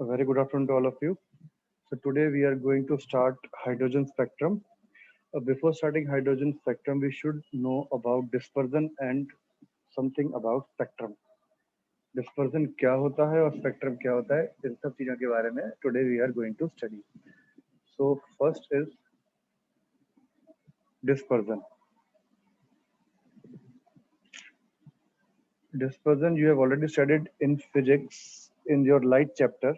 A very good afternoon to all of you. So today we are going to start hydrogen spectrum. Before starting hydrogen spectrum, we should know about dispersion and something about spectrum. Dispersion क्या होता है और spectrum क्या होता है, इन सब चीजों के बारे में today we are going to study. So first is dispersion. Dispersion you have already studied in physics in your light chapter,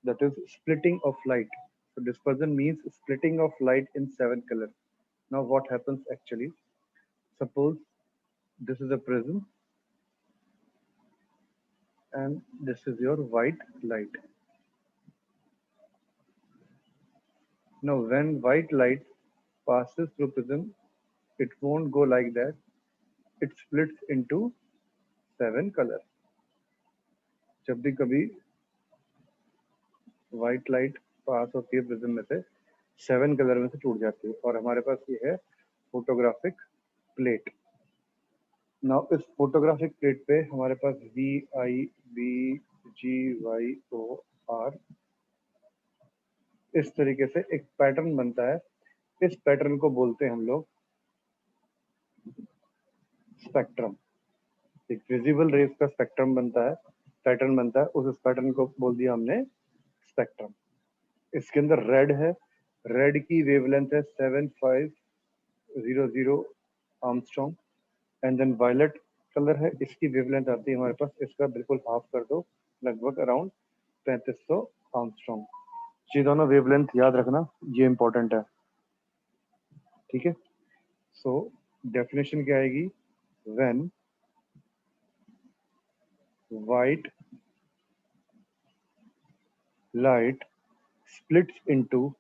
that is splitting of light. So dispersion means splitting of light in 7 colors. Now what happens actually? Suppose this is a prism and this is your white light. Now when white light passes through prism, it won't go like that. It splits into 7 colors. जब भी कभी white light पास होती है prism में से 7 colour में से टूट जाती है और हमारे पास ये है फोटोग्राफिक प्लेट. नाउ इस फोटोग्राफिक प्लेट पे हमारे पास VIBGYOR इस तरीके से एक पैटर्न बनता है. इस पैटर्न को बोलते हैं हम लोग स्पेक्ट्रम. एक विजिबल रेस का स्पेक्ट्रम बनता है, पैटर्न बनता है, उस पैटर्न को बोल दिया हमने स्पेक्ट्रम. इसके अंदर रेड है, रेड की वेवलेंथ है 7500 angstrom. And then violet colour है, इसकी वेवलेंथ आती है हमारे पास, इसका बिल्कुल हाफ कर दो, लगभग अराउंड 3500 आर्मस्ट्रॉन्ग. ये दोनों वेवलेंथ याद रखना, ये इंपॉर्टेंट है. ठीक है. सो डेफिनेशन क्या आएगी? When white light splits into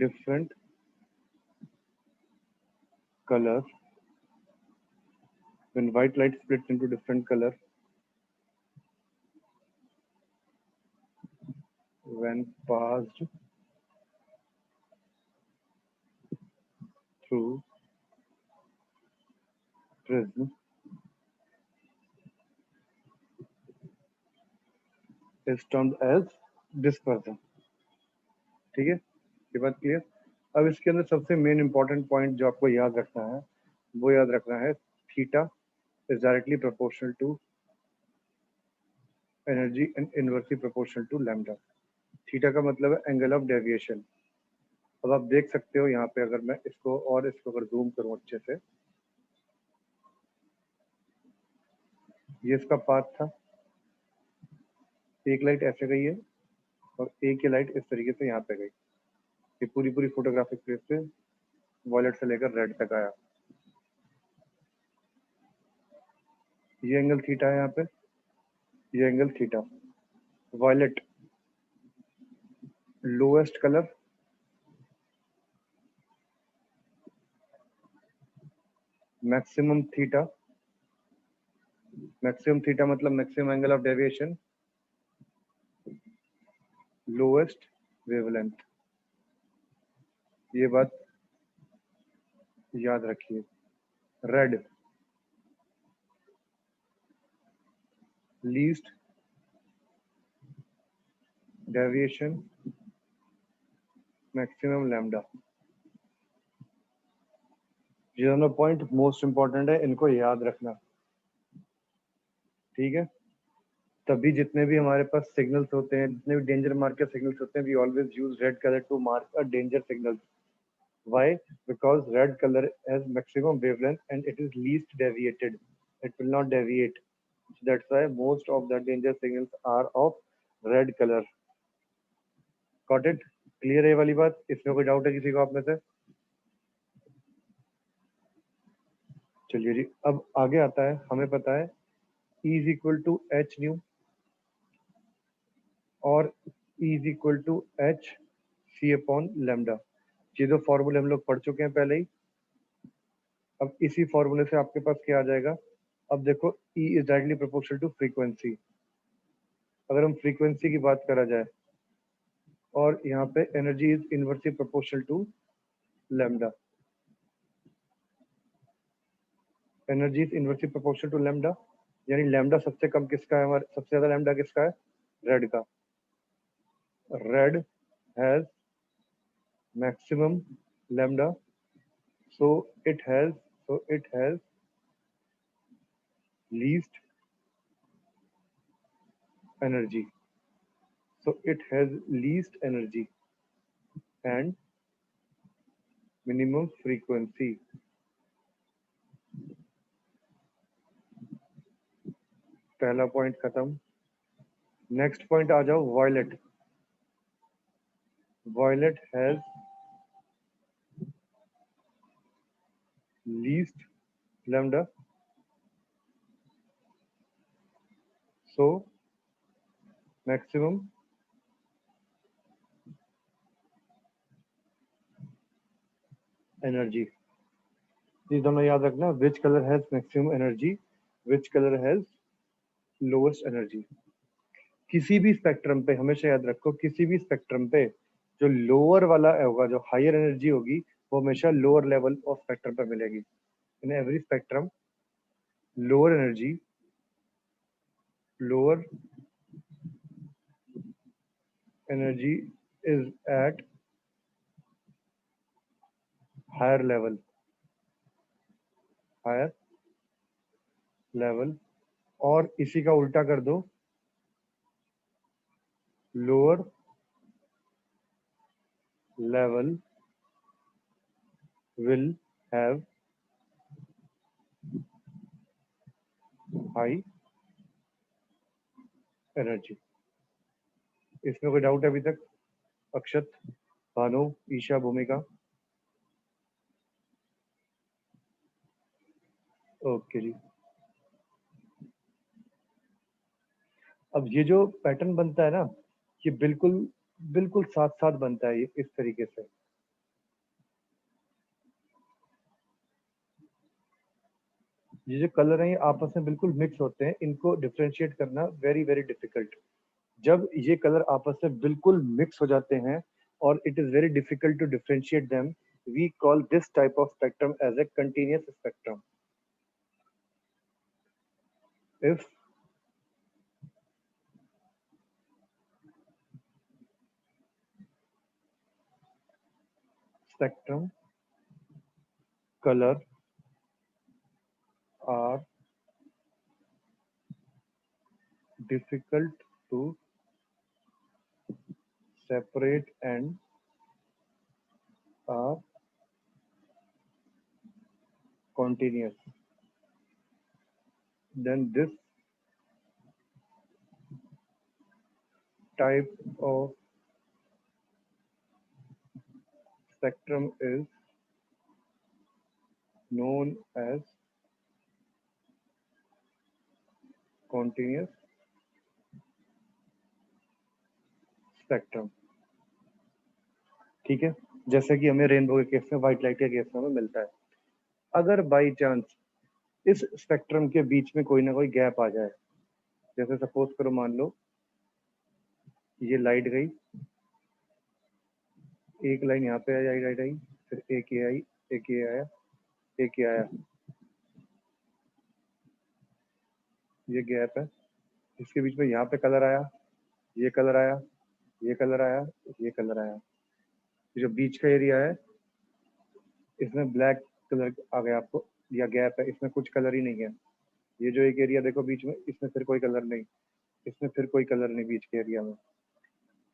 different colors, when white light splits into different colors, when passed through prism, is termed as dispersion. ठीक है, ये बात क्लियर. अब इसके अंदर सबसे मेन इंपॉर्टेंट पॉइंट जो आपको याद रखना है वो याद रखना है theta is directly proportional to energy and inversely proportional to lambda. Theta का मतलब है एंगल ऑफ डेविएशन. अब आप देख सकते हो यहाँ पे, अगर मैं इसको और इसको अगर जूम करूं अच्छे से, ये इसका पाथ था. एक लाइट ऐसे गई है और एक ही लाइट इस तरीके से यहाँ पे गई. ये पूरी फोटोग्राफिक प्लेट से वॉयलेट से लेकर रेड तक आया. ये एंगल थीटा है यहाँ पे, ये angle theta. Violet lowest colour, maximum theta. Maximum theta मतलब maximum angle of deviation, lowest wavelength. ये बात याद रखिए. Red least deviation, maximum lambda. ये दोनों पॉइंट मोस्ट इंपॉर्टेंट है, इनको याद रखना. ठीक है. तभी जितने भी हमारे पास सिग्नल्स होते हैं, जितने भी डेंजर मार्क के सिग्नल्स होते हैं, we always use red colour to mark a danger signal. Why? Because red color has maximum wavelength and it is least deviated. It will not deviate. So that's why most of the danger signals are of red color. Got it? Clear है ये वाली बात? इसमें कोई doubt है किसी को आप में से? चलिए जी, अब आगे आता है. हमें पता है E is equal to H nu और E is equal to H C upon lambda. ये दो फॉर्मूले हम लोग पढ़ चुके हैं पहले ही. अब इसी फॉर्मूले से आपके पास क्या आ जाएगा? अब देखो, E is directly proportional to frequency. अगर हम फ्रीक्वेंसी की बात करा जाए और यहाँ पे energy is inversely proportional to lambda. Energy is inversely proportional to lambda, यानी लैम्डा सबसे कम किसका है, हमारे सबसे ज्यादा लैम्डा किसका है, रेड का। Red has maximum lambda, so it has least energy, so it has least energy and minimum frequency। पहला पॉइंट खत्म। नेक्स्ट पॉइंट आ जाओ, violet. Violet has least lambda, so maximum energy. ये दोनों याद रखना, which colour has maximum energy, which colour has lowest energy. किसी भी स्पेक्ट्रम पे हमेशा याद रखो, किसी भी स्पेक्ट्रम पे जो लोअर वाला होगा, जो हायर एनर्जी होगी, वो हमेशा लोअर लेवल ऑफ स्पेक्ट्रम पे मिलेगी। In every spectrum lower energy is at higher level, और इसी का उल्टा कर दो, lower level will have high energy। इसमें कोई डाउट है अभी तक? अक्षत, भानु, ईशा, भूमिका? ओके जी। अब ये जो पैटर्न बनता है ना, ये बिल्कुल बिल्कुल साथ साथ बनता है, ये इस तरीके से। ये जो कलर हैं ये आपस में बिल्कुल मिक्स होते हैं, इनको डिफरेंशिएट करना वेरी वेरी डिफिकल्ट। जब ये कलर आपस में बिल्कुल मिक्स हो जाते हैं और it is very difficult to differentiate them, we call this type of spectrum as a continuous spectrum. If spectrum color are difficult to separate and are continuous, then this type of spectrum is known as continuous spectrum। ठीक है, जैसे कि हमें rainbow के case में, white light के case में हमें मिलता है। अगर बाई चांस इस स्पेक्ट्रम के बीच में कोई ना कोई गैप आ जाए, जैसे सपोज करो, मान लो ये लाइट गई, एक लाइन यहाँ पे आई, लाइट आई, फिर एक ये आई, एक ये आया, एक ये आया, ये गैप है, इसके बीच में यहाँ पे कलर आया, ये कलर आया, ये कलर आया, ये कलर आया। जो बीच का एरिया है इसमें ब्लैक कलर आ गया आपको, या गैप है, इसमें कुछ कलर ही नहीं है। ये जो एक एरिया देखो बीच में, इसमें फिर कोई कलर नहीं, इसमें फिर कोई कलर नहीं बीच के एरिया में।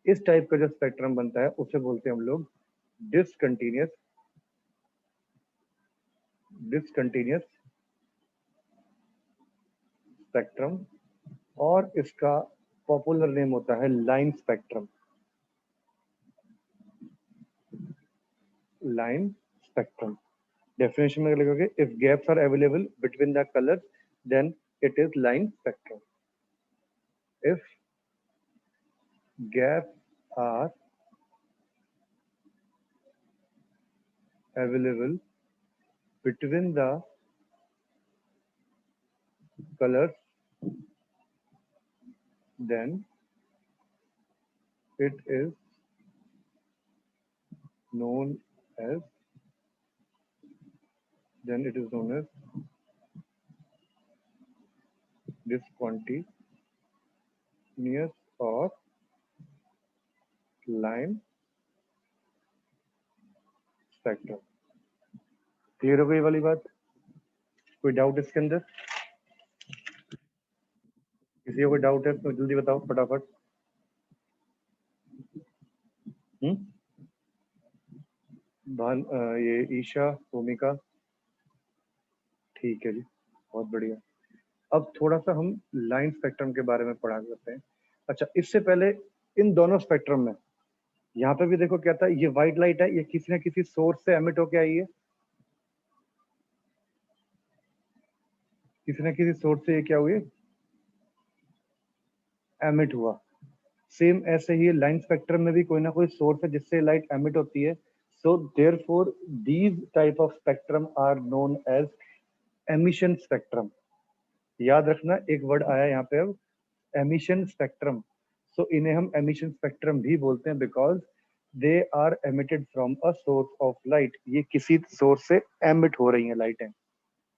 इस टाइप का जो स्पेक्ट्रम बनता है उसे बोलते हैं हम लोग डिसकंटिन्यूअस स्पेक्ट्रम, और इसका पॉपुलर नेम होता है line spectrum. Line spectrum definition में लिखोगे, if gaps are available between the colours then it is line spectrum. If gaps are available between the colors then it is known as discontinuous or line spectrum। Clear हो गई वाली बात? कोई doubt इसके अंदर? किसी को कोई डाउट है तो जल्दी बताओ फटाफट। ये ईशा, भूमिका, ठीक है जी, बहुत बढ़िया। अब थोड़ा सा हम लाइन स्पेक्ट्रम के बारे में पढ़ा करते हैं। अच्छा, इससे पहले इन दोनों स्पेक्ट्रम में, यहाँ पे भी देखो क्या था, ये व्हाइट लाइट है, ये किसी ना किसी सोर्स से एमिट होके आई है, किसी ना किसी सोर्स से ये क्या हुई, एमिट हुआ। सेम ऐसे ही लाइन स्पेक्ट्रम में भी कोई ना कोई सोर्स है जिससे लाइट एमिट होती है। So therefore these type of spectrum are known as emission spectrum. याद रखना, एक वर्ड आया यहाँ पे अब, एमिशन स्पेक्ट्रम। सो इन्हें हम एमिशन स्पेक्ट्रम भी बोलते हैं because they are emitted from a source of light. ये किसी सोर्स से एमिट हो रही हैं लाइटें।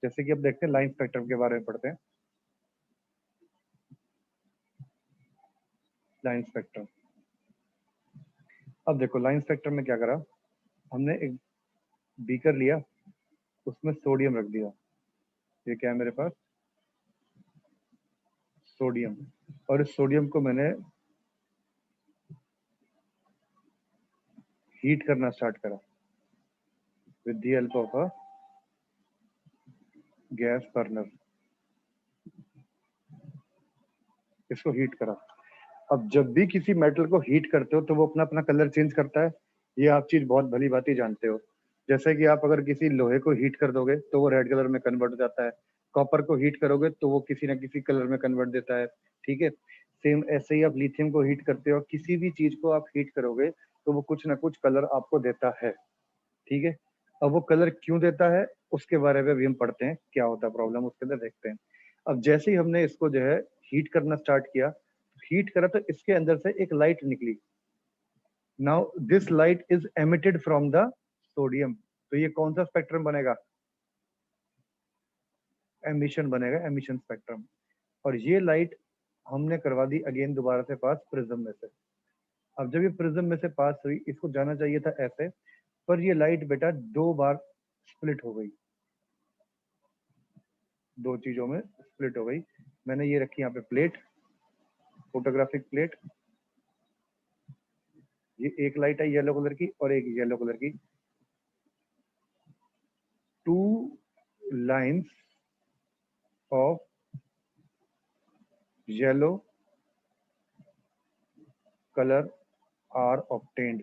जैसे कि अब देखते हैं लाइन स्पेक्ट्रम के बारे में पढ़ते हैं। लाइन स्पेक्ट्रम, अब देखो लाइन स्पेक्ट्रम में क्या करा हमने, एक बीकर लिया, उसमें सोडियम रख दिया। ये क्या है मेरे पास, सोडियम। और इस सोडियम को मैंने हीट करना स्टार्ट करा with the help of a gas burner. इसको हीट करा। अब जब भी किसी मेटल को हीट करते हो तो वो अपना अपना कलर चेंज करता है, ये आप चीज बहुत भली बात ही जानते हो। जैसे कि आप अगर किसी लोहे को हीट कर दोगे तो वो रेड कलर में कन्वर्ट हो जाता है, कॉपर को हीट करोगे तो वो किसी ना किसी कलर में कन्वर्ट देता है, ठीक है। सेम ऐसे ही आप लिथियम को हीट करते हो, किसी भी चीज को आप हीट करोगे तो वो कुछ ना कुछ कलर आपको देता है, ठीक है। अब वो कलर क्यों देता है उसके बारे में भी हम पढ़ते हैं, क्या होता है प्रॉब्लम उसके अंदर देखते हैं। अब जैसे ही हमने इसको जो है हीट करना स्टार्ट किया, हीट करा तो इसके अंदर से एक लाइट निकली। Now this light is emitted from the sodium. तो ये कौन सा स्पेक्ट्रम बनेगा, एमिशन बनेगा, एमिशन स्पेक्ट्रम। और ये लाइट हमने करवा दी अगेन दोबारा से पास प्रिज्म में से। अब जब ये प्रिज्म में से पास हुई, इसको जाना चाहिए था ऐसे, पर ये लाइट बेटा दो बार स्प्लिट हो गई, दो चीजों में स्प्लिट हो गई। मैंने ये रखी यहाँ पे प्लेट, फोटोग्राफिक प्लेट, ये एक लाइट है येलो कलर की और एक येलो कलर की, two lines of yellow colour are obtained.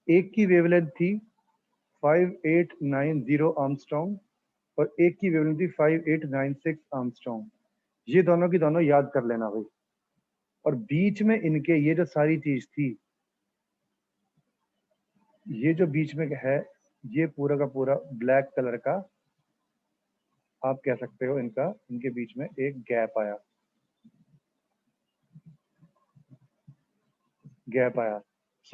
एक की वेवलेंथ थी 5890 आर्मस्ट्रॉन्ग और एक की वेवलेंथ थी 5896 आर्मस्ट्रॉन्ग। ये दोनों की दोनों याद कर लेना भाई। और बीच में इनके ये जो सारी चीज थी, ये जो बीच में है, ये पूरा का पूरा ब्लैक कलर का, आप कह सकते हो इनका, इनके बीच में एक गैप आया, गैप आया।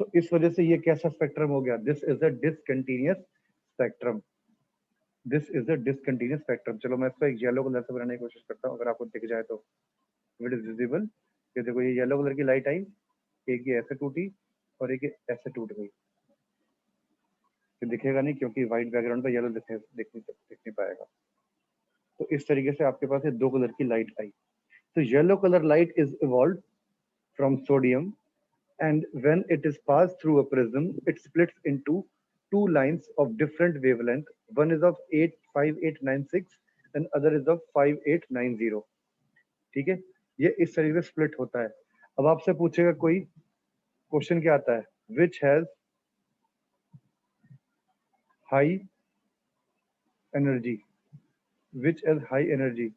सो इस वजह से ये कैसा स्पेक्ट्रम हो गया, this is a discontinuous spectrum, this is a discontinuous spectrum. चलो मैं इसको एक येलो कलर से बनाने की कोशिश करता हूँ, अगर आपको दिख जाए तो। इट इज विजिबल, ये देखो ये येलो कलर की लाइट आई, एक ये ऐसे टूटी और एक ये ऐसे टूट गई। ये दिखेगा नहीं क्योंकि व्हाइट बैकग्राउंड पर येलो दिख नहीं पाएगा। तो इस तरीके से आपके पास ये दो कलर की लाइट आई। तो yellow colour light is evolve from sodium, and when it is passed through a prism, it splits into two lines of different wavelength. One is of 5896 and other is of 5890। ठीक है, ये इस तरीके से split होता है। अब आपसे पूछेगा कोई, क्वेश्चन क्या आता है, which has high energy, which has high energy,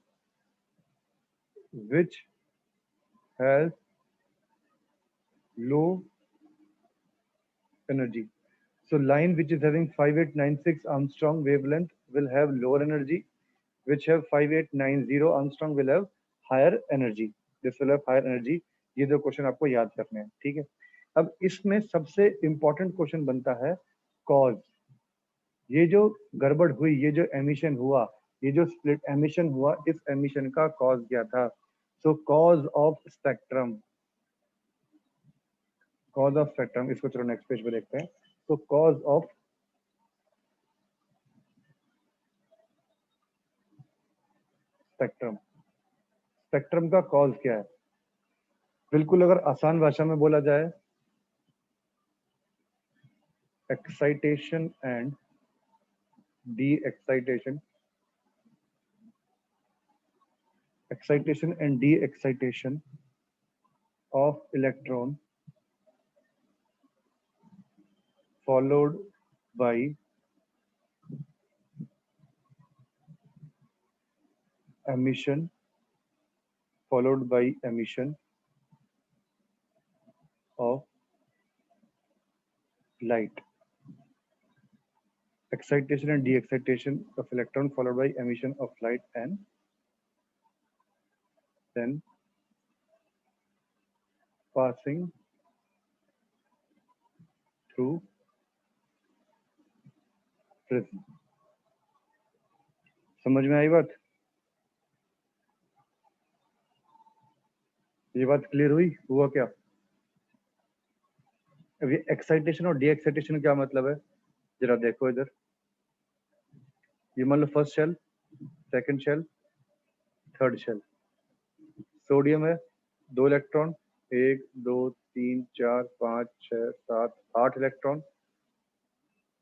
which has low energy. So line which is having 5896 Armstrong wavelength will have lower energy, which have 5890 Armstrong will have higher energy. This will have higher energy. ये दो question आपको याद करने हैं, ठीक है। अब इसमें सबसे इंपॉर्टेंट क्वेश्चन बनता है कॉज। ये जो गड़बड़ हुई, ये जो एमिशन हुआ, ये जो स्प्लिट एमिशन हुआ, इस एमिशन का कॉज क्या था? So cause of spectrum, cause of spectrum, इसको चलो नेक्स्ट पेज पे देखते हैं। तो कॉज ऑफ स्पेक्ट्रम, स्पेक्ट्रम का कॉज क्या है? बिल्कुल अगर आसान भाषा में बोला जाए, excitation and de excitation, excitation and de-excitation of electron followed by emission, followed by emission of light. Excitation and de-excitation of electron followed by emission of light and then passing through prism. समझ में आई बात? ये बात clear हुई? हुआ क्या? अब ये एक्साइटेशन और डी एक्साइटेशन क्या मतलब है, जरा देखो इधर। ये मान लो first shell, second shell, third shell. Sodium है, 2 इलेक्ट्रॉन, 1 2 3 4 5 6 7 8 इलेक्ट्रॉन,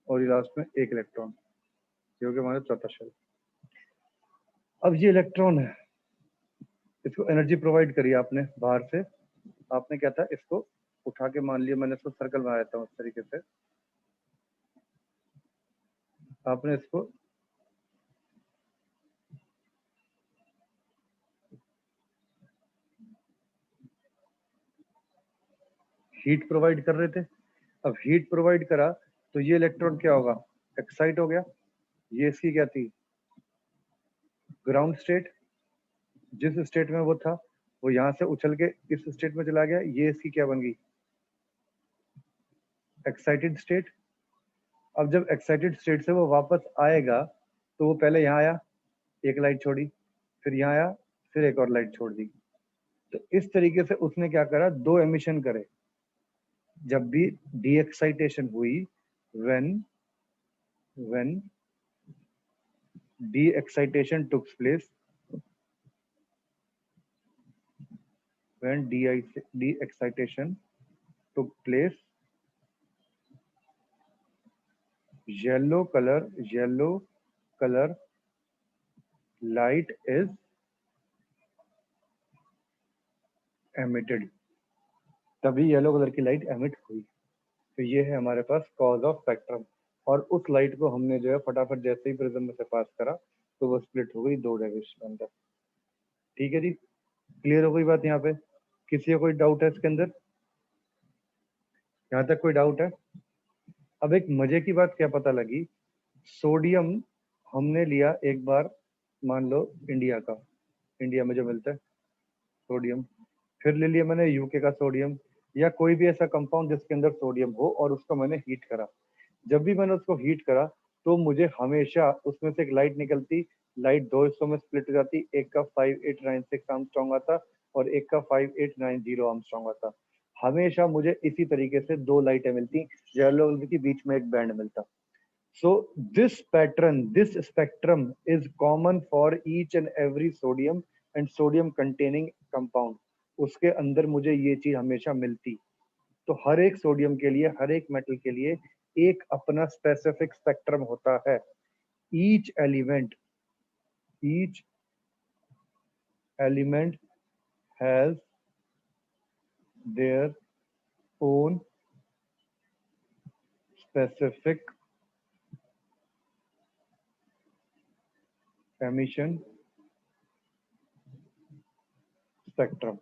और ये लास्ट में 1 इलेक्ट्रॉन, ये हो गया हमारा चौथा शेल। अब ये इलेक्ट्रॉन है, इसको एनर्जी प्रोवाइड करी आपने बाहर से। आपने क्या था, इसको उठा के, मान लिया मैंने इसको सर्कल बनाया था उस तरीके से, आपने इसको हीट प्रोवाइड कर रहे थे। अब हीट प्रोवाइड करा तो ये इलेक्ट्रॉन क्या होगा, एक्साइट हो गया। ये इसकी क्या थी, ग्राउंड स्टेट। जिस स्टेट में वो था, वो यहाँ से उछल के इस स्टेट में चला गया। ये इसकी क्या बन गई, एक्साइटेड स्टेट। अब जब एक्साइटेड स्टेट से वो वापस आएगा, तो वो पहले यहाँ आया, एक लाइट छोड़ी, फिर यहाँ आया, फिर एक और लाइट छोड़ दी। तो इस तरीके से उसने क्या करा, 2 एमिशन करे। जब भी डी एक्साइटेशन हुई, when de-excitation took place, when de-excitation took place, yellow color light is emitted, तभी येलो कलर की लाइट एमिट हुई। तो ये है हमारे पास कॉज ऑफ स्पेक्ट्रम। और उस लाइट को हमने जो है फटाफट जैसे ही प्रिज्म में से पास करा, तो वो स्प्लिट हो गई 2 डायरेक्शन के अंदर। ठीक है जी, क्लियर हो गई बात यहाँ पे? किसी का कोई डाउट है इसके अंदर? यहाँ तक कोई डाउट है? अब एक मजे की बात क्या पता लगी, सोडियम हमने लिया एक बार, मान लो इंडिया का, इंडिया में जो मिलता है सोडियम, फिर ले लिया मैंने यूके का सोडियम, या कोई भी ऐसा कंपाउंड जिसके अंदर सोडियम हो, और उसको मैंने हीट करा। जब भी मैंने उसको हीट करा, तो मुझे हमेशा उसमें से एक लाइट निकलती। लाइट 2 हिस्सों में स्प्लिट हो जाती, एक का 5896 आर्मस्ट्रांग आता और एक का 5890 आर्मस्ट्रांग आता। हमेशा मुझे इसी तरीके से 2 लाइटें मिलती, येलो के बीच में एक बैंड मिलता। So this pattern, this spectrum is common for each and every sodium and sodium containing compound. उसके अंदर मुझे ये चीज हमेशा मिलती। तो हर एक सोडियम के लिए, हर एक मेटल के लिए एक अपना स्पेसिफिक स्पेक्ट्रम होता है। each element has their own specific emission spectrum.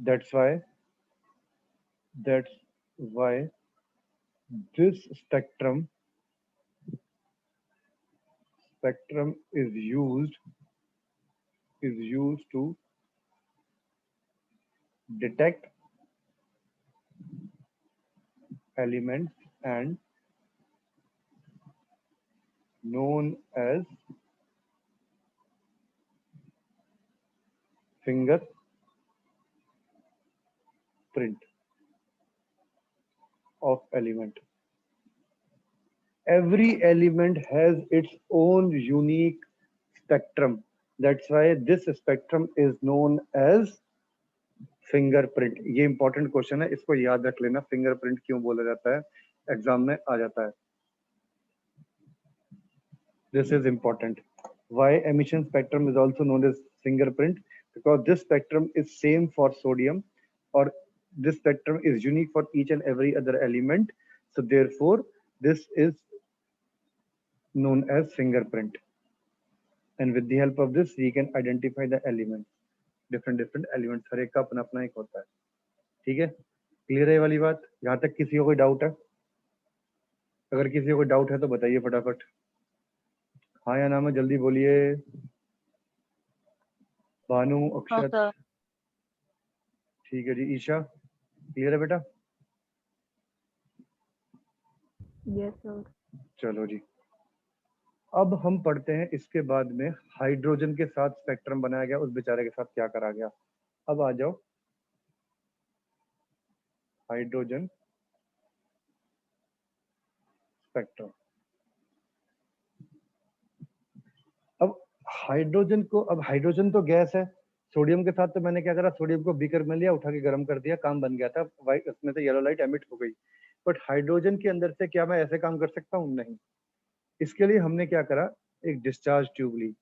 That's why this spectrum is used to detect elements and known as finger print of element. Every element has its own unique spectrum. That's why this spectrum is known as fingerprint. ये important question है, इसको याद रख लेना. Fingerprint क्यों बोला जाता है, एग्जाम में आ जाता है. This is important. Why emission spectrum is also known as fingerprint? Because this spectrum is same for sodium, or this spectrum is unique for each and every other element. So therefore, this is known as fingerprint. And with the help of this, we can identify the elements. Different elements. हर एक का अपना अपना एक होता है. ठीक है, clear है ये वाली बात? यहाँ तक किसी को कोई डाउट है? अगर किसी को कोई डाउट है तो बताइए फटाफट. हाँ या ना में जल्दी बोलिए. भानु, अक्षत. ठीक है जी. ईशा, क्लियर है बेटा? Yes sir. चलो जी, अब हम पढ़ते हैं इसके बाद में हाइड्रोजन के साथ स्पेक्ट्रम बनाया गया, उस बेचारे के साथ क्या करा गया. अब आ जाओ हाइड्रोजन स्पेक्ट्रम. अब हाइड्रोजन को, अब हाइड्रोजन तो गैस है. सोडियम के साथ तो मैंने क्या करा, सोडियम को बीकर में लिया, उठा के गर्म कर दिया, काम बन गया था. वाइट, उसमें से येलो लाइट एमिट हो गई. बट हाइड्रोजन के अंदर से क्या मैं ऐसे काम कर सकता हूँ? नहीं. इसके लिए हमने क्या करा, एक डिस्चार्ज ट्यूब ली.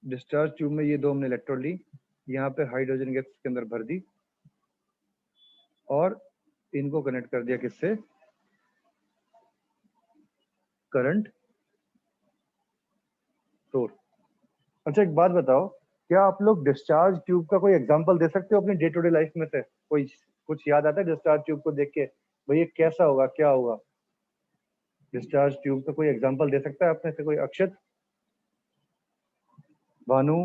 डिस्चार्ज ट्यूब में ये दो हमने इलेक्ट्रोड ली, यहाँ पे हाइड्रोजन गैस के अंदर भर दी और इनको कनेक्ट कर दिया किससे, करंट सोर्स. अच्छा एक बात बताओ, क्या आप लोग डिस्चार्ज ट्यूब का कोई एग्जांपल दे सकते हो अपनी डे टू डे लाइफ में से? कोई कुछ याद आता है डिस्चार्ज ट्यूब को देख के, भाई ये कैसा होगा, क्या होगा? डिस्चार्ज ट्यूब का कोई एग्जांपल दे सकता है अपने से कोई? अक्षत, भानु,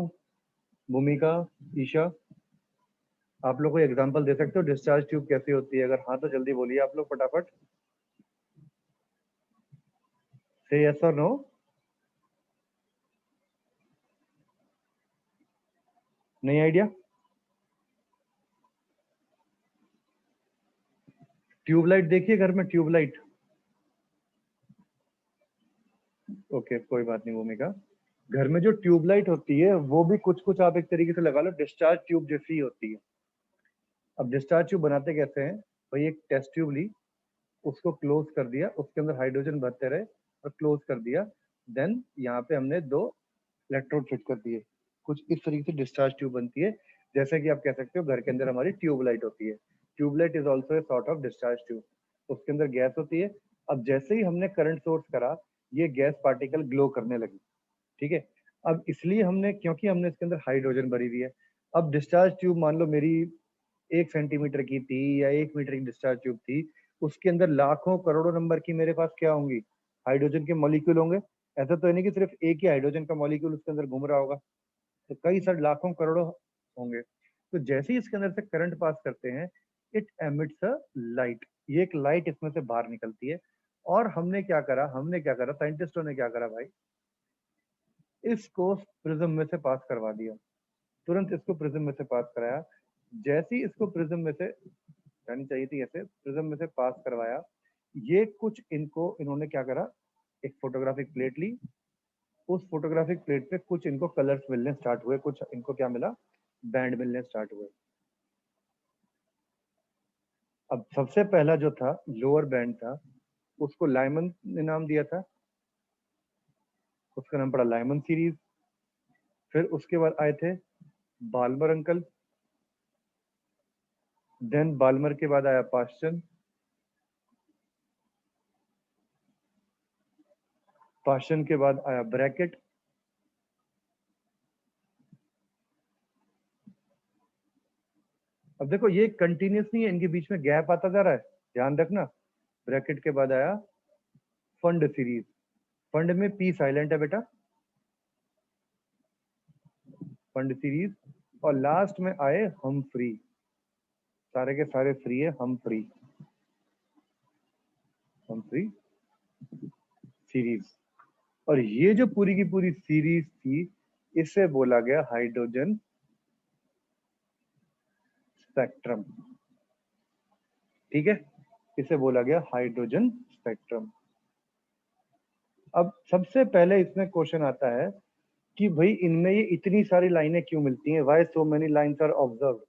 भूमिका, ईशा, आप लोग कोई एग्जांपल दे सकते हो डिस्चार्ज ट्यूब कैसी होती है? अगर हाँ तो जल्दी बोलिए आप लोग फटाफट. से यस और नो. नहीं आइडिया? ट्यूबलाइट देखिए घर में, ट्यूबलाइट. ओके कोई बात नहीं भूमिका. घर में जो ट्यूबलाइट होती है वो भी कुछ कुछ आप एक तरीके से लगा लो डिस्चार्ज ट्यूब जैसी ही होती है. अब डिस्चार्ज ट्यूब बनाते कैसे हैं भाई, एक टेस्ट ट्यूब ली, उसको क्लोज कर दिया, उसके अंदर हाइड्रोजन भरते रहे और क्लोज कर दिया. देन यहाँ पे हमने दो इलेक्ट्रोड फिट कर दिए. कुछ इस तरीके से डिस्चार्ज ट्यूब बनती है. जैसे कि आप कह सकते हो घर के अंदर हमारी ट्यूबलाइट होती है. Tube light is also a sort of discharge tube. उसके अंदर गैस होती है. अब जैसे ही हमने करंट सोर्स करा, ये गैस पार्टिकल ग्लो करने लगी. ठीक है. अब इसलिए हमने, क्योंकि हमने इसके अंदर हाइड्रोजन भरी हुई है. अब डिस्चार्ज ट्यूब मान लो मेरी 1 सेंटीमीटर की थी या 1 मीटर की डिस्चार्ज ट्यूब थी, उसके अंदर लाखों करोड़ों नंबर की मेरे पास क्या होंगी, हाइड्रोजन के मॉलिक्यूल होंगे. ऐसा तो है नहीं कि सिर्फ एक ही हाइड्रोजन का मॉलिक्यूल उसके अंदर घूम रहा होगा, तो कई सारे लाखों करोड़ों होंगे. तो जैसे ही इसके अंदर से करंट पास करते हैं, इट एमिट्स अ लाइट. ये एक लाइट इसमें से बाहर निकलती है. और हमने क्या करा साइंटिस्टों ने क्या करा भाई, इसको प्रिज्म में से पास करवा दिया. तुरंत इसको प्रिज्म में से पास कराया. जैसे ही इसको प्रिज्म में से जानी चाहिए थी, ऐसे प्रिज्म में से पास करवाया, ये कुछ इनको इन्होंने क्या करा, एक फोटोग्राफिक प्लेट ली. उस फोटोग्राफिक प्लेट पे कुछ इनको कलर्स मिलने स्टार्ट हुए, कुछ इनको क्या मिला, बैंड मिलने स्टार्ट हुए. अब सबसे पहला जो था लोअर बैंड था, उसको लाइमन ने नाम दिया था, उसका नाम पड़ा लाइमन सीरीज. फिर उसके बाद आए थे बाल्मर अंकल. देन बाल्मर के बाद आया पास्चन. पास्चन के बाद आया ब्रैकेट. अब देखो ये कंटिन्यूस नहीं है, इनके बीच में गैप आता जा रहा है, ध्यान रखना. ब्रैकेट के बाद आया फंड सीरीज. फंड में पी साइलेंट है बेटा, फंड सीरीज. और लास्ट में आए हम फ्री. सारे के सारे फ्री है, हम फ्री सीरीज. और ये जो पूरी की पूरी सीरीज थी इसे बोला गया हाइड्रोजन स्पेक्ट्रम। ठीक है, इसे बोला गया हाइड्रोजन स्पेक्ट्रम। अब सबसे पहले इसमें क्वेश्चन आता है कि भाई इनमें ये इतनी सारी लाइनें क्यों मिलती हैं? Why so many lines are observed?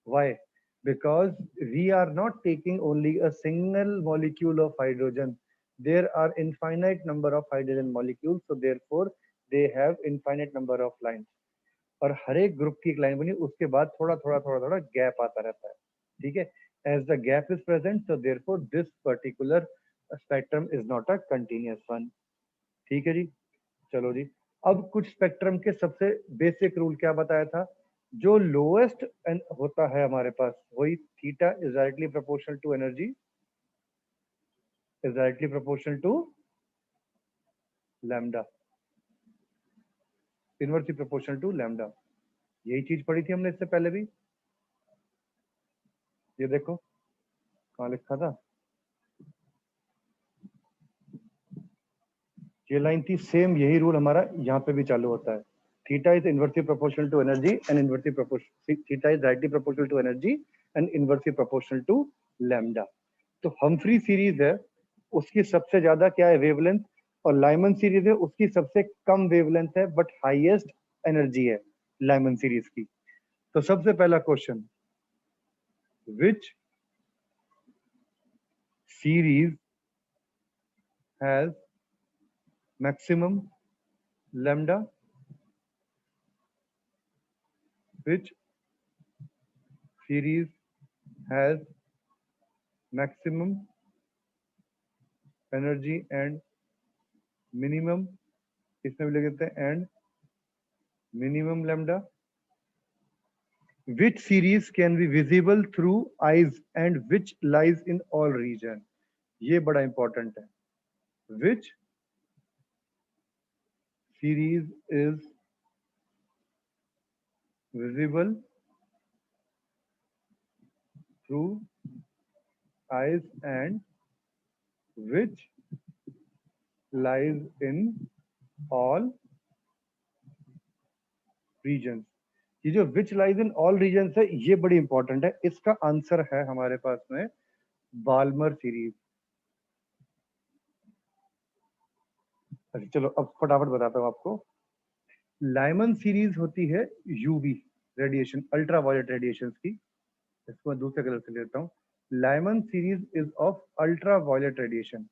Why? Because we are not taking only a single molecule of hydrogen. There are infinite number of hydrogen molecules, so therefore they have infinite number of lines. और हर एक group की एक line बनी, उसके बाद थोड़ा थोड़ा थोड़ा थोड़ा गैप आता रहता है। ठीक है, as the gap is present, so therefore this particular spectrum is not a continuous one. ठीक है जी, चलो जी। अब कुछ स्पेक्ट्रम के सबसे बेसिक रूल क्या बताया था? जो लोएस्ट होता है हमारे पास वही theta is directly proportional to energy, is directly proportional to lambda, inversely proportional to lambda. यही चीज पढ़ी थी हमने इससे पहले भी। ये देखो कहाँ लिखा था, ये लाइन थी सेम, यही रूल हमारा यहाँ पे भी चालू होता है। Theta is inversely proportional to energy and inversely proportional, theta is directly proportional to energy and inversely proportional to lambda. तो हम्फ्री सीरीज है, उसकी सबसे ज्यादा क्या है? वेवलेंथ। और लाइमन सीरीज है, उसकी सबसे कम वेवलेंथ है बट हाईएस्ट एनर्जी है लाइमन सीरीज की। तो सबसे पहला question, which series has maximum lambda? Which series has maximum energy and minimum, इसमें भी लिख देते हैं and minimum lambda? Which series can be visible through eyes and which lies in all region? ये बड़ा इंपॉर्टेंट है। Which series is visible through eyes and which lies in all regions? ये जो which lies in all regions है ये बड़ी important है। इसका आंसर है हमारे पास में बाल्मर सीरीज। अच्छा चलो अब फटाफट बताता हूँ आपको। लाइमन सीरीज होती है UV radiation, ultraviolet radiation की। इसको मैं दूसरे कलर से लेता हूँ। Lyman series is of ultraviolet radiation.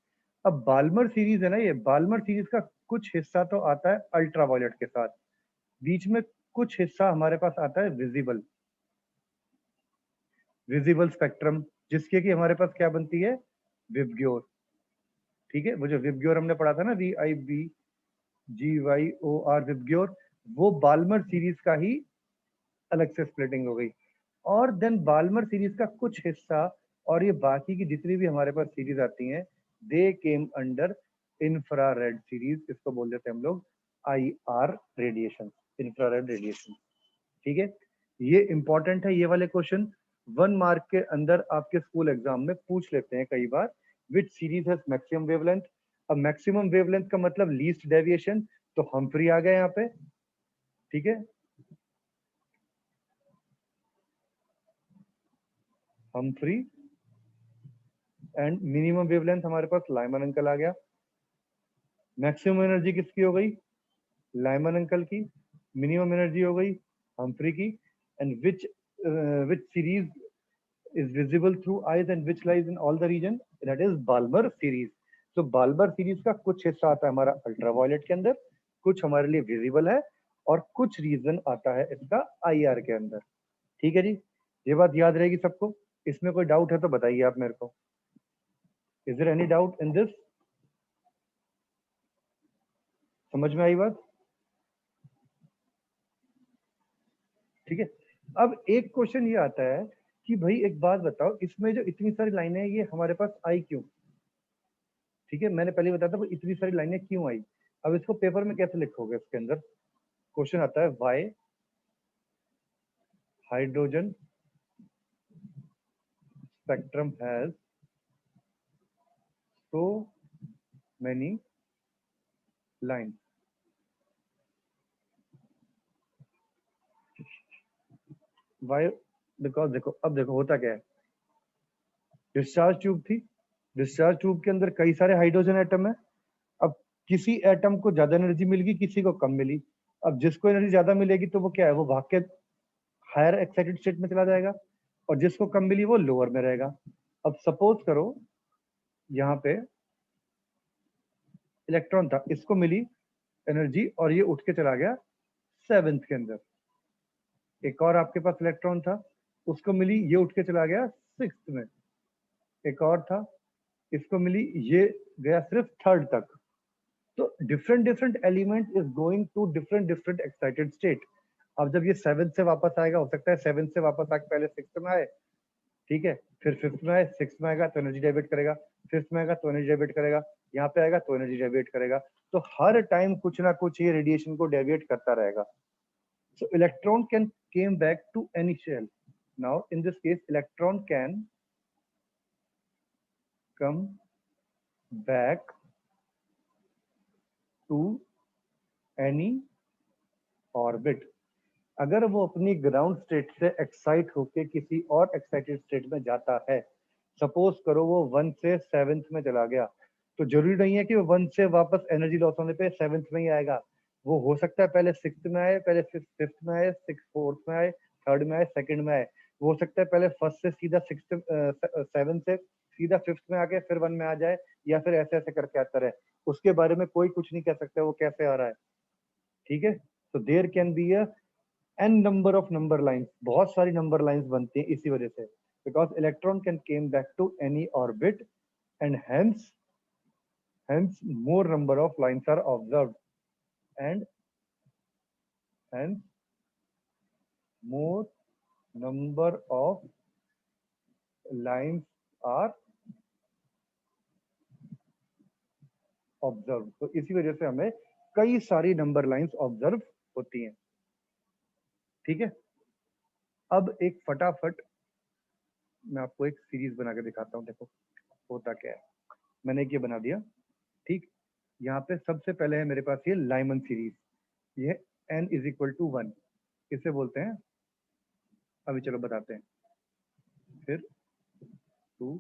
अब बाल्मर सीरीज है ना, ये बाल्मर सीरीज का कुछ हिस्सा तो आता है अल्ट्रा वायलेट के साथ, बीच में कुछ हिस्सा हमारे पास आता है विजिबल, विजिबल स्पेक्ट्रम, जिसके कि हमारे पास क्या बनती है? विबग्योर। ठीक है, वो जो विबग्योर हमने पढ़ा था ना, VIBGYOR विबग्योर, वो बाल्मर सीरीज का ही अलग से स्प्लिटिंग हो गई। और देन बाल्मर सीरीज का कुछ हिस्सा और ये बाकी की जितनी भी हमारे पास सीरीज आती हैं, दे केम अंडर इंफ्रारेड सीरीज। इसको बोल देते हैं हम लोग IR रेडिएशन, इंफ्रारेड रेडिएशन। ठीक है, ये इंपॉर्टेंट है ये वाले क्वेश्चन। 1 मार्क के अंदर आपके स्कूल एग्जाम में पूछ लेते हैं कई बार, विच सीरीज हैज मैक्सिमम वेवलेंथ। अब मैक्सिमम वेवलेंथ का मतलब लीस्ट डेविएशन, तो हम्फ्री आ गए यहाँ पे। ठीक है, हम्फ्री एंड मिनिमम वेवलेंथ हमारे पास लाइमन अंकल आ गया। मैक्सिमम एनर्जी किसकी हो गई? लाइमन अंकल की। मिनिमम एनर्जी हो गई हम्फ्री की। And which series is visible through eyes and which lies in all the region, that is Balmer series. तो बाल्मर सीरीज का कुछ हिस्सा आता है हमारा अल्ट्रावायलेट के अंदर, कुछ हमारे लिए विजिबल है और कुछ रीजन आता है इसका IR के अंदर। ठीक है जी, ये बात याद रहेगी सबको। इसमें कोई डाउट है तो बताइए आप मेरे को। Is there any doubt in this? समझ में आई बात? ठीक है, अब एक क्वेश्चन ये आता है कि भाई एक बात बताओ, इसमें जो इतनी सारी लाइनें हैं ये हमारे पास आई क्यों? ठीक है, मैंने पहले बताया था इतनी सारी लाइनें क्यों आई। अब इसको पेपर में कैसे लिखोगे? इसके अंदर क्वेश्चन आता है, why hydrogen spectrum has so many line. Why? Because देखो, अब देखो होता क्या है, डिस्चार्ज ट्यूब थी, डिस्चार्ज ट्यूब के अंदर कई सारे हाइड्रोजन एटम है। अब किसी एटम को ज्यादा एनर्जी मिल गई, किसी को कम मिली। अब जिसको एनर्जी ज्यादा मिलेगी तो वो क्या है, वो भाग के हायर एक्साइटेड स्टेट में चला जाएगा, और जिसको कम मिली वो लोअर में रहेगा। अब सपोज करो यहाँ पे इलेक्ट्रॉन था, इसको मिली एनर्जी और ये उठ के चला गया सेवेंथ के अंदर। एक और आपके पास इलेक्ट्रॉन था, उसको मिली, ये उठ के चला गया सिक्स्थ में। एक और था, इसको मिली, ये गया सिर्फ थर्ड तक। तो different different element is going to different different excited state. अब जब ये सेवेंथ से वापस आएगा, हो सकता है सेवेंथ से वापस आके पहले सिक्स्थ में आए, ठीक है, फिर फिफ्थ में आए, सिक्स में आएगा तो एनर्जी डाइवर्ट करेगा, फिफ्थ में आएगा तो एनर्जी डाइवर्ट करेगा, यहाँ पे आएगा तो एनर्जी डाइवर्ट करेगा। तो हर टाइम कुछ ना कुछ ये रेडिएशन को डेविएट करता रहेगा। So electron can came back to any shell. Now in this case electron can come back to any orbit. अगर वो अपनी ग्राउंड स्टेट से एक्साइट होके किसी और एक्साइटेड स्टेट में जाता है, सपोज करो वो 1 से 7th में चला गया, तो जरूरी नहीं है कि वो 1 से वापस एनर्जी लॉस होने पे 7th में ही आएगा। वो हो सकता है पहले 6th में आए, पहले 5th में आए, 6 4th में आए, 3rd में आए, 2nd में आए। वो हो सकता है पहले फर्स्ट से सीधा 7th से सीधा 5th में आके फिर 1 में आ जाए, या फिर ऐसे ऐसे करके आता रहे। उसके बारे में कोई कुछ नहीं कह सकता वो कैसे आ रहा है, ठीक है। तो there can be a n number of number lines, बहुत सारी नंबर लाइंस बनती हैं इसी वजह से, because electron can came back to any orbit and hence more number of lines are observed, and hence more number of lines are observed। तो इसी वजह से हमें कई सारी नंबर लाइंस ऑब्जर्व होती हैं, ठीक है। अब एक फटाफट मैं आपको एक सीरीज बना के दिखाता हूँ। देखो होता क्या है, मैंने एक ये बना दिया, ठीक। यहाँ पे सबसे पहले है मेरे पास ये लाइमन सीरीज, ये n इज इक्वल टू 1, इसे बोलते हैं, अभी चलो बताते हैं। फिर 2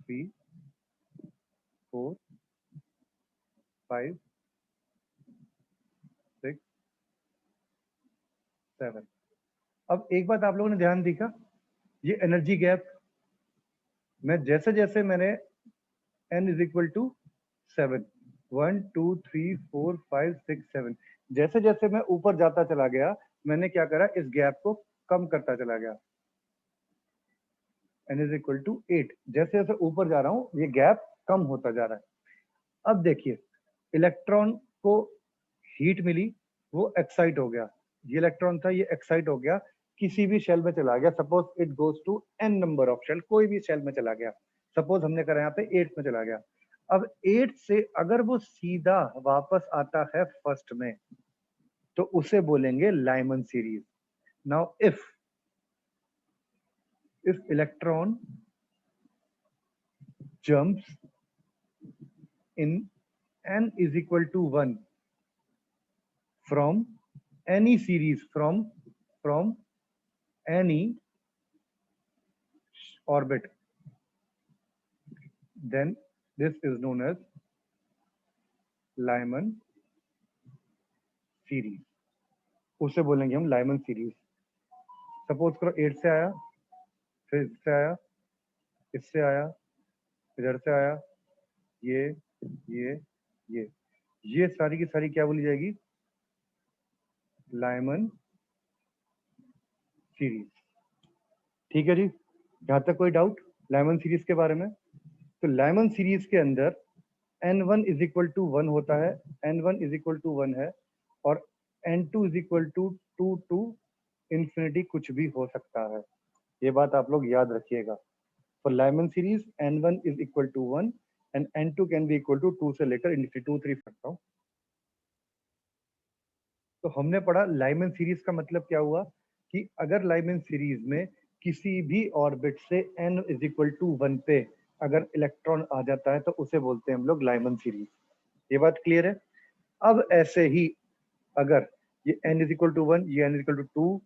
3 4 5 6 7। अब एक बात आप लोगों ने ध्यान दिया, ये एनर्जी गैप, मैं जैसे जैसे मैंने n इज इक्वल टू 7 1 2 3 4 5 6 7, जैसे जैसे मैं ऊपर जाता चला गया, मैंने क्या करा, इस गैप को कम करता चला गया। n इज इक्वल टू 8, जैसे जैसे ऊपर जा रहा हूँ ये गैप कम होता जा रहा है। अब देखिए इलेक्ट्रॉन को हीट मिली, वो एक्साइट हो गया, ये इलेक्ट्रॉन था ये एक्साइट हो गया, किसी भी शेल में चला गया, suppose it goes to n number of shell, कोई भी शेल में चला गया, सपोज हमने करा यहाँ पे 8 में चला गया। अब 8 से अगर वो सीधा वापस आता है फर्स्ट में, तो उसे बोलेंगे Lyman series. Now if electron jumps in n is equal to 1 from any series, from any orbit, then this is known as Lyman series। उसे बोलेंगे हम लाइमन सीरीज। सपोज करो 8 से आया, फिर इससे आया, इससे आया, इधर से आया, ये ये ये सारी की सारी क्या बोली जाएगी, लाइमन सीरीज, ठीक है जी। यहां तक कोई डाउट लाइमन सीरीज के बारे में? तो लाइमन सीरीज के अंदर n1 इज इक्वल टू 1 होता है, n1 इज इक्वल टू 1 है, और n2 is equal to 2 to infinity कुछ भी हो सकता है, ये बात आप लोग याद रखिएगा। For Lyman series n1 is equal to 1 and n2 can be equal to 2 से लेकर इंफिनिटी 2 3 सकता हूँ। तो हमने पढ़ा लाइमन सीरीज का मतलब क्या हुआ, कि अगर लाइमन सीरीज में किसी भी ऑर्बिट से n इज इक्वल टू 1 पे अगर इलेक्ट्रॉन आ जाता है तो उसे बोलते हैं हम लोग लाइमन सीरीज। ये बात क्लियर है? अब ऐसे ही अगर ये n इज इक्वल टू 1, ये n is equal to 2,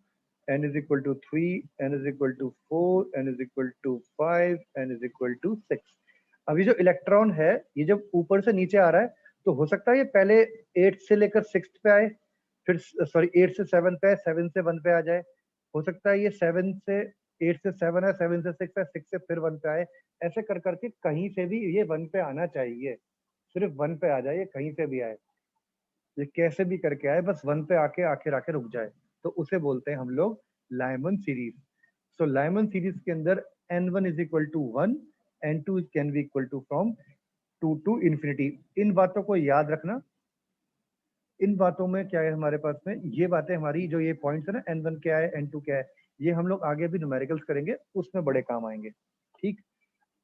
n is equal to 3, n is equal to 4, n is equal to 5, n is equal to 6। अभी जो इलेक्ट्रॉन है ये जब ऊपर से नीचे आ रहा है तो हो सकता है ये पहले 8 से लेकर 6 पे आए, फिर सॉरी 8 से 7 पे, 7 से 1 पे आ जाए। हो सकता है ये 7 से 8 से 7 है, 7 से 6 है, 6 से फिर 1 पे आए। ऐसे कर करके कहीं से भी ये 1 पे आना चाहिए, सिर्फ 1 पे आ जाए, ये कहीं से भी आए, ये कैसे भी करके आए, बस 1 पे आके आखिर आके रुक जाए, तो उसे बोलते हैं हम लोग Lyman series. So Lyman series के अंदर n1 is equal to 1, n2 can be equal to from 2 to infinity. इन बातों को याद रखना। इन बातों में क्या है हमारे पास में, ये बातें हमारी जो ये पॉइंट्स है ना, n1 क्या है, n2 क्या है, ये हम लोग आगे भी न्यूमेरिकल्स करेंगे, उसमें बड़े काम आएंगे। ठीक,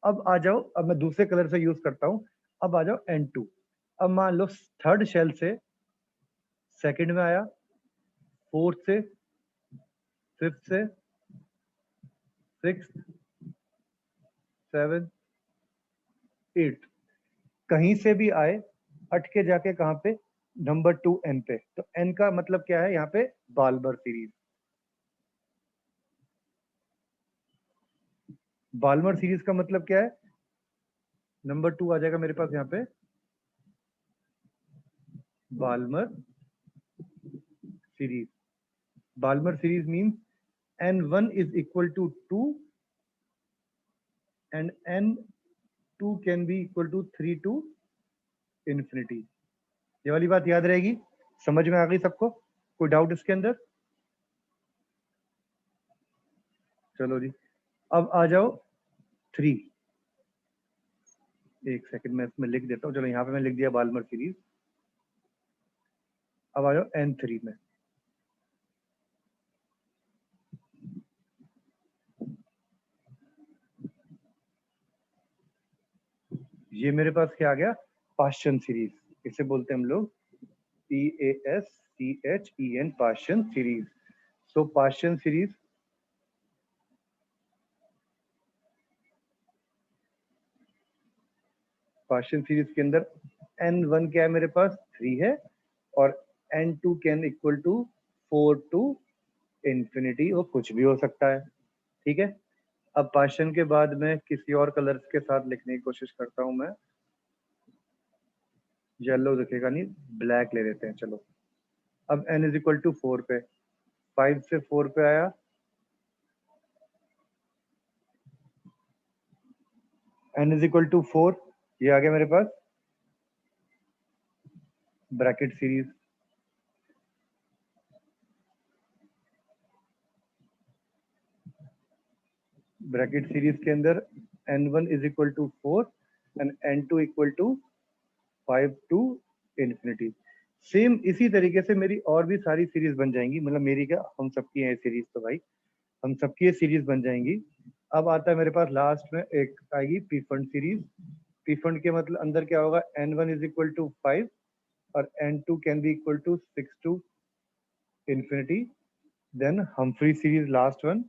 अब आ जाओ, अब मैं दूसरे कलर से यूज करता हूं। अब आ जाओ n2। अब मान लो थर्ड शेल से सेकंड में आया, फोर्थ से, फिफ्थ से, सिक्स, सेवन, एट, कहीं से भी आए, अटके जाके कहाँ पे, नंबर 2 n पे। तो n का मतलब क्या है यहाँ पे, बाल्मर सीरीज। बाल्मर सीरीज का मतलब क्या है, नंबर 2 आ जाएगा मेरे पास यहाँ पे, Balmer series. Balmer series means n1 is equal to 2 and n2 can be equal to 3 to infinity। ये वाली बात याद रहेगी, समझ में आ गई सबको, कोई डाउट इसके अंदर? चलो जी, अब आ जाओ 3। एक सेकंड में इसमें लिख देता हूँ, चलो यहाँ पे मैं लिख दिया बाल्मर सीरीज। अब आ जाओ n3 में। ये मेरे पास क्या आ गया, पाश्चन सीरीज। इसे बोलते हैं हम लोग PASCHEN, पाश्चन सीरीज। सो पाश्चन सीरीज, पाश्चन सीरीज के अंदर n1 क्या है मेरे पास, 3 है, और n2 can equal to 4 to infinity, वो कुछ भी हो सकता है। ठीक है, अब पाश्चन के बाद में किसी और कलर्स के साथ लिखने की कोशिश करता हूं मैं। येलो दिखेगा नहीं, ब्लैक ले लेते हैं चलो। अब n इज इक्वल टू 4 पे, 5 से 4 पे आया, n इज इक्वल टू 4, ये आ गया मेरे पास ब्रैकेट सीरीज। ब्रैकेट सीरीज के अंदर n1 is equal to 4 and n2 equal to 5 to infinity. Same इसी तरीके से मेरी और भी सारी सीरीज बन जाएंगी, मतलब मेरी क्या, हम सबकी है सीरीज, तो भाई हम सबकी ये सीरीज बन जाएंगी। अब आता है मेरे पास लास्ट में एक आएगी P fund series. P fund के मतलब अंदर क्या होगा, n1 इज इक्वल टू 5 और n2 can be equal to 6 to infinity. Then Humphrey series last one,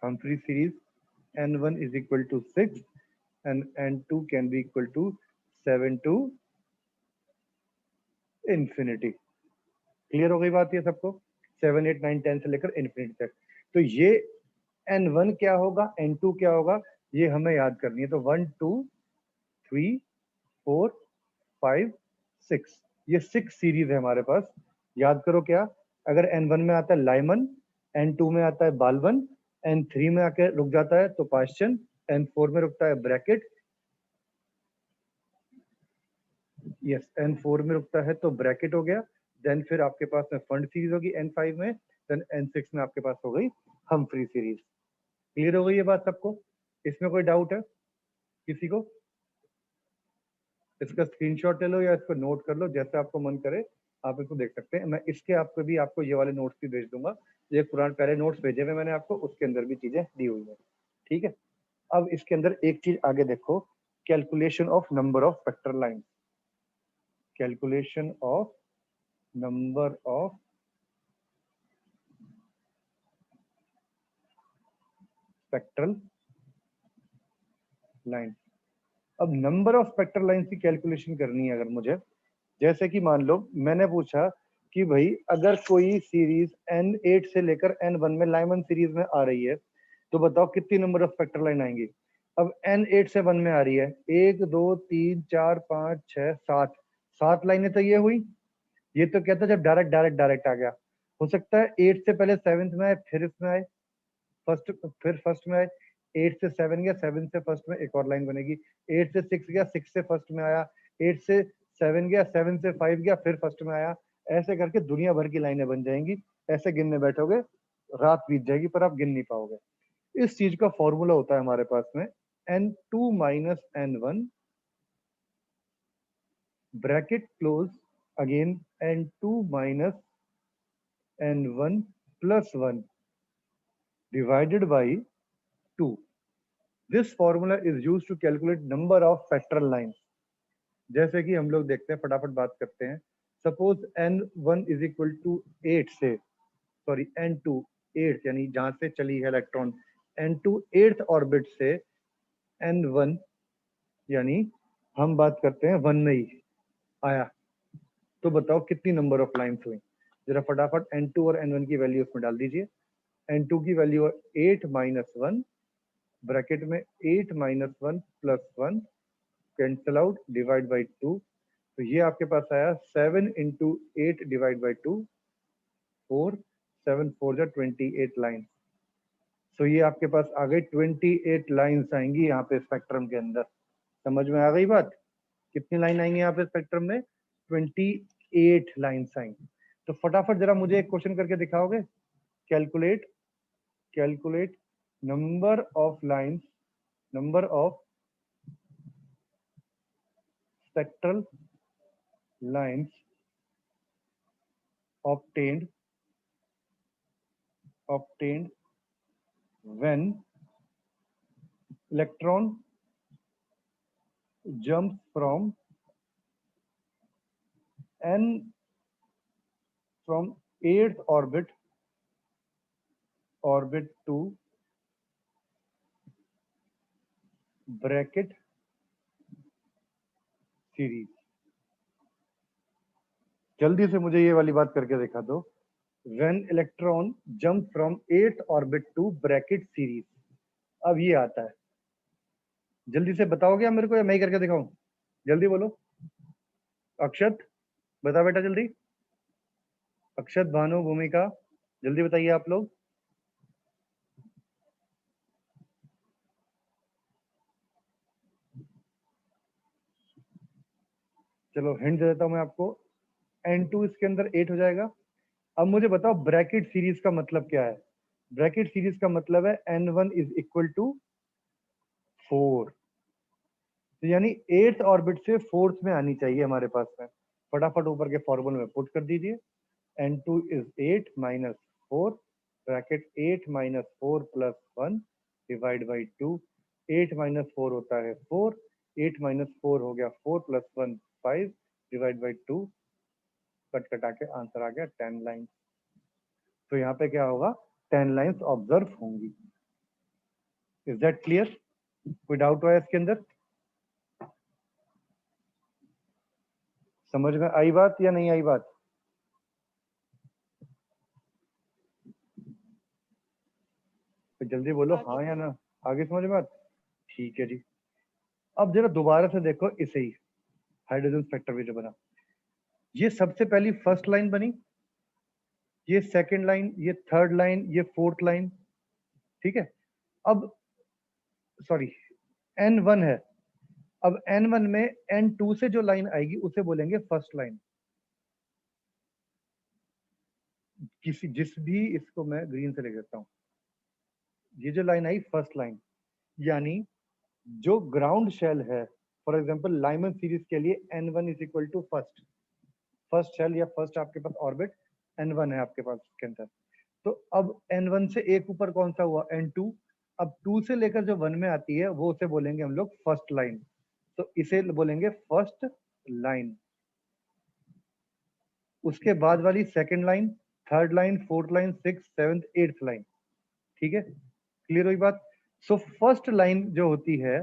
Humphrey series n1 is equal to 6 and n2 can be equal to 7 to infinity। Clear हो गई बात ये सबको, 7 8 9 10 से लेकर infinity तक। तो ये n1 क्या होगा, n2 क्या होगा, ये हमें याद करनी है। तो 1 2 3 4 5 6, ये 6 सीरीज है हमारे पास। याद करो क्या, अगर n1 में आता है लाइमन, n2 में आता है बाल्वन, n3 में आके रुक जाता है तो पाश्चन, n4 में रुकता है ब्रैकेट, यस n4 में रुकता है तो ब्रैकेट हो गया। देन फिर आपके पास में फंड सीरीज होगी n5 में, देन n6 में आपके पास हो गई हम्फ्री सीरीज। क्लियर हो गई ये बात सबको? इसमें कोई डाउट है किसी को? इसका स्क्रीनशॉट ले लो या इसको नोट कर लो, जैसे आपको मन करे आप इसको देख सकते हैं। मैं इसके आपको भी, आपको ये वाले नोट्स भी भेज दूंगा, ये पुराने पहले नोट्स भेजे हुए मैंने आपको, उसके अंदर भी चीजें दी हुई है। ठीक है, अब इसके अंदर एक चीज आगे देखो, calculation of number of spectral line. Calculation of number of spectral line. अब नंबर ऑफ स्पेक्ट्रल लाइंस की कैलकुलेशन करनी है अगर मुझे, जैसे कि मान लो मैंने पूछा कि भाई अगर कोई सीरीज N8 से लेकर N1 में लाइमन सीरीज में आ रही है तो बताओ कितनी नंबर ऑफ स्पेक्ट्रल लाइन आएंगी। अब N8 से 1 में आ रही है 1 2 3 4 5 6 7, 7 लाइनें तो ये हुई। ये तो कहता है जब डायरेक्ट डायरेक्ट डायरेक्ट आ गया, हो सकता है 8 से पहले 7th में आए फिर इसमें आए फर्स्ट, फिर फर्स्ट में आए, 8 से 7 गया, 7 से फर्स्ट में एक और लाइन बनेगी, 8 से 6 गया, 6 से फर्स्ट में आया, 8 से 7 गया, 7 से 5 गया, फिर फर्स्ट में आया। ऐसे करके दुनिया भर की लाइनें बन जाएंगी। ऐसे गिनने बैठोगे रात बीत जाएगी पर आप गिन नहीं पाओगे। इस चीज का फॉर्मूला होता है हमारे पास में N2 minus N1 bracket close again N2 minus N1 plus 1 divided by 2. This formula is used to calculate number of spectral lines. जैसे कि हम लोग देखते हैं, फटाफट बात करते हैं। Suppose N1 is equal to 8 से, सॉरी N2 8 यानी जहां से चली है इलेक्ट्रॉन, N2 8th ऑर्बिट से N1 यानी हम बात करते हैं 1 में ही आया, तो बताओ कितनी नंबर ऑफ लाइंस हुई। जरा फटाफट N2 और N1 की वैल्यू उसमें डाल दीजिए। N2 की वैल्यू है 8 माइनस 1 ब्रैकेट में 8 minus 1 plus 1 cancel out divide by 2, तो ये आपके पास आया 7 इंटू 8 डिवाइड बाई 2, 4 7 4 जा 28 लाइन। सो ये आपके पास आ गई 28 लाइन्स आएंगी यहाँ पे स्पेक्ट्रम के अंदर। समझ में आ गई बात? कितनी लाइन आएंगी यहाँ पे स्पेक्ट्रम में? 28 लाइन्स आएंगी। तो फटाफट जरा मुझे एक क्वेश्चन करके दिखाओगे। Calculate number of lines, number of spectral lines obtained when electron jumps from from 8th orbit to bracket series. जल्दी से मुझे ये वाली बात करके दिखा दो। When electron jump from 8th orbit to bracket series, अब ये आता है, जल्दी से बताओगे आप मेरे को या मैं ही करके दिखाऊं? जल्दी बोलो। अक्षत बता बेटा जल्दी। अक्षत, भानु, भूमिका, जल्दी बताइए आप लोग। चलो हिंट दे देता हूं मैं आपको। N2 इसके अंदर 8 हो जाएगा। अब मुझे बताओ ब्रैकेट सीरीज का मतलब क्या है? ब्रैकेट सीरीज का मतलब है N1 इज इक्वल टू 4, तो यानी 8th ऑर्बिट से 4th में आनी चाहिए हमारे पास में। फटाफट ऊपर के फॉर्मूले में पुट कर दीजिए। N2 is 8 minus 4 bracket 8 minus 4 plus 1 divide by 2। 8 minus 4 होता है 4, 8 माइनस 4 हो गया 4 प्लस 1 5 डिवाइड बाई 2, कट कटा के आंसर आ गया 10 लाइन। तो यहाँ पे क्या होगा? 10 लाइंस ऑब्जर्व होंगी। Is that clear? कोई डाउट हुआ है इसके अंदर? समझ में आई बात या नहीं आई बात? तो जल्दी बोलो हाँ या ना। आगे समझ में बात? ठीक है जी। अब जरा दोबारा से देखो इसे ही, हाइड्रोजन स्पेक्ट्रम भी जो बना, ये सबसे पहली फर्स्ट लाइन बनी, ये सेकंड लाइन, ये थर्ड लाइन, ये फोर्थ लाइन। ठीक है। अब सॉरी N1 है। अब N1 में N2 से जो लाइन आएगी उसे बोलेंगे फर्स्ट लाइन। किसी जिस भी, इसको मैं ग्रीन से लिख देता हूं, ये जो लाइन आई फर्स्ट लाइन, यानी जो ग्राउंड शेल है, फॉर एग्जांपल लाइमन सीरीज के लिए N1 is equal to first, first shell या फर्स्ट आपके पास ऑर्बिट N1 है आपके पास इसके अंदर। तो अब N1 से एक ऊपर कौन सा हुआ? N2। अब 2 से लेकर जो 1 में आती है वो उसे बोलेंगे हम लोग फर्स्ट लाइन, तो इसे बोलेंगे फर्स्ट लाइन। उसके बाद वाली second line, third line, fourth line, six, seventh, eighth line. ठीक है, क्लियर हुई बात? सो फर्स्ट लाइन जो होती है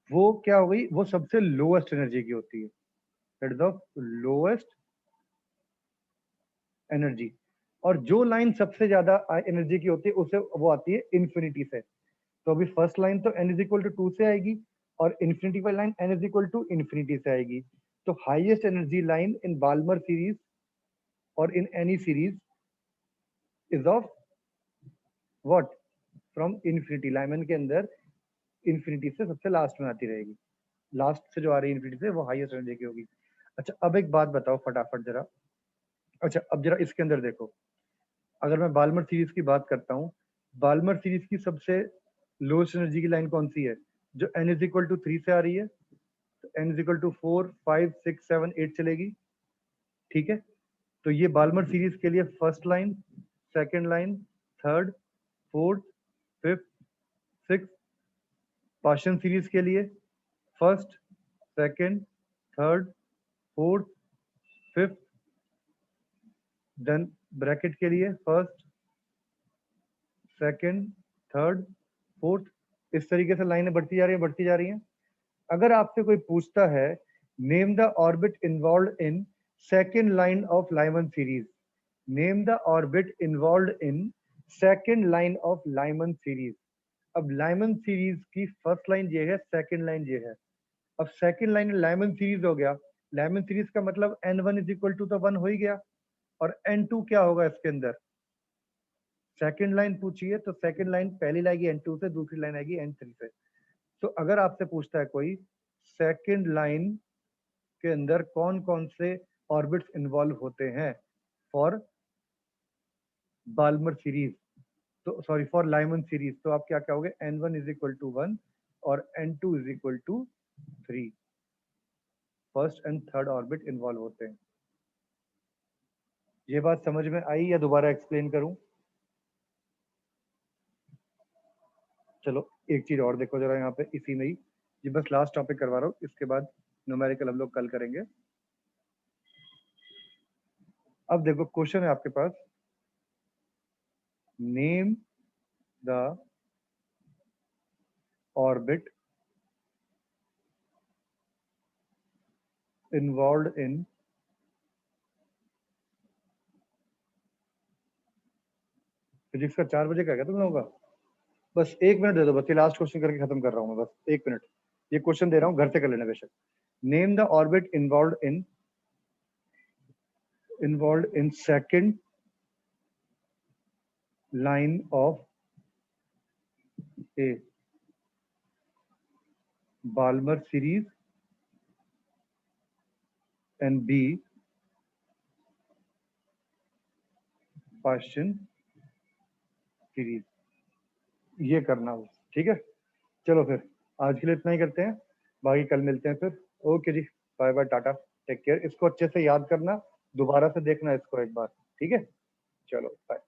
वो क्या हो गई, वो सबसे लोएस्ट एनर्जी की होती है, that is of lowest energy. और जो लाइन सबसे ज्यादा एनर्जी की होती है उसे वो आती है इन्फिनिटी से। तो अभी फर्स्ट लाइन तो n इज इक्वल टू 2 से आएगी, और इन्फिनिटी वाली line n is equal to infinity से आएगी। तो highest energy line in Balmer series और in any series is of what, from infinity. Lyman के अंदर इन्फिनिटी से सबसे लास्ट में आती रहेगी, लास्ट से जो आ रही है इन्फिनिटी से वो हाईएस्ट एनर्जी की होगी। अच्छा अब एक बात बताओ फटाफट जरा। अच्छा अब जरा इसके अंदर देखो, अगर मैं बाल्मर सीरीज की बात करता हूँ, बाल्मर सीरीज की सबसे लोएस्ट एनर्जी की लाइन कौन सी है, जो n इज इक्वल टू 3 से आ रही है। तो n इज इक्वल टू 4 5 6 7 8 चलेगी, ठीक है। तो ये बाल्मर सीरीज के लिए first line, second line, third, fourth, fifth, six. Partial series के लिए first, second, third, fourth, fifth, then bracket के लिए फर्स्ट, सेकंड, थर्ड, फोर्थ। इस तरीके से लाइनें बढ़ती जा रही हैं, बढ़ती जा रही हैं। अगर आपसे कोई पूछता है name the orbit involve in second line of Lyman series, name the orbit involve in second line of Lyman series. अब लाइमन सीरीज की फर्स्ट लाइन ये है, सेकंड लाइन ये है। अब सेकंड लाइन लाइमन सीरीज हो गया, लाइमन सीरीज का मतलब n1 इज इक्वल टू तो 1 हो ही गया, और n2 क्या होगा इसके अंदर, सेकंड लाइन पूछी है तो सेकंड लाइन पहली लाएगी n2 से, दूसरी लाइन आएगी n3 से। तो अगर आपसे पूछता है कोई सेकंड लाइन के अंदर कौन कौन से ऑर्बिट्स इन्वॉल्व होते हैं फॉर बाल्मर सीरीज, तो सॉरी फॉर लाइमन सीरीज, तो आप क्या कहोगे, n1 इज इक्वल टू 1 और n2 is equal to 3, first and third orbit involve होते हैं। ये बात समझ में आई या दोबारा एक्सप्लेन करूं? चलो एक चीज और देखो जरा यहाँ पे इसी में ही, ये बस लास्ट टॉपिक करवा रहा हूँ, इसके बाद न्यूमेरिकल हम लोग कल करेंगे। अब देखो क्वेश्चन है आपके पास, name the orbit involve in physics का 4 बजे का है क्या तुम लोगों का? बस 1 मिनट दे दो, बस ये लास्ट क्वेश्चन करके खत्म कर रहा हूँ मैं, बस 1 मिनट। ये क्वेश्चन दे रहा हूँ, घर से कर लेना बेशक। Name the orbit involve in second line of a Balmer series and b partial series. ये करना बस, ठीक है। चलो फिर आज के लिए इतना ही करते हैं, बाकी कल मिलते हैं फिर। ओके जी, bye bye, tata, take care. इसको अच्छे से याद करना, दोबारा से देखना इसको एक बार, ठीक है। चलो बाय।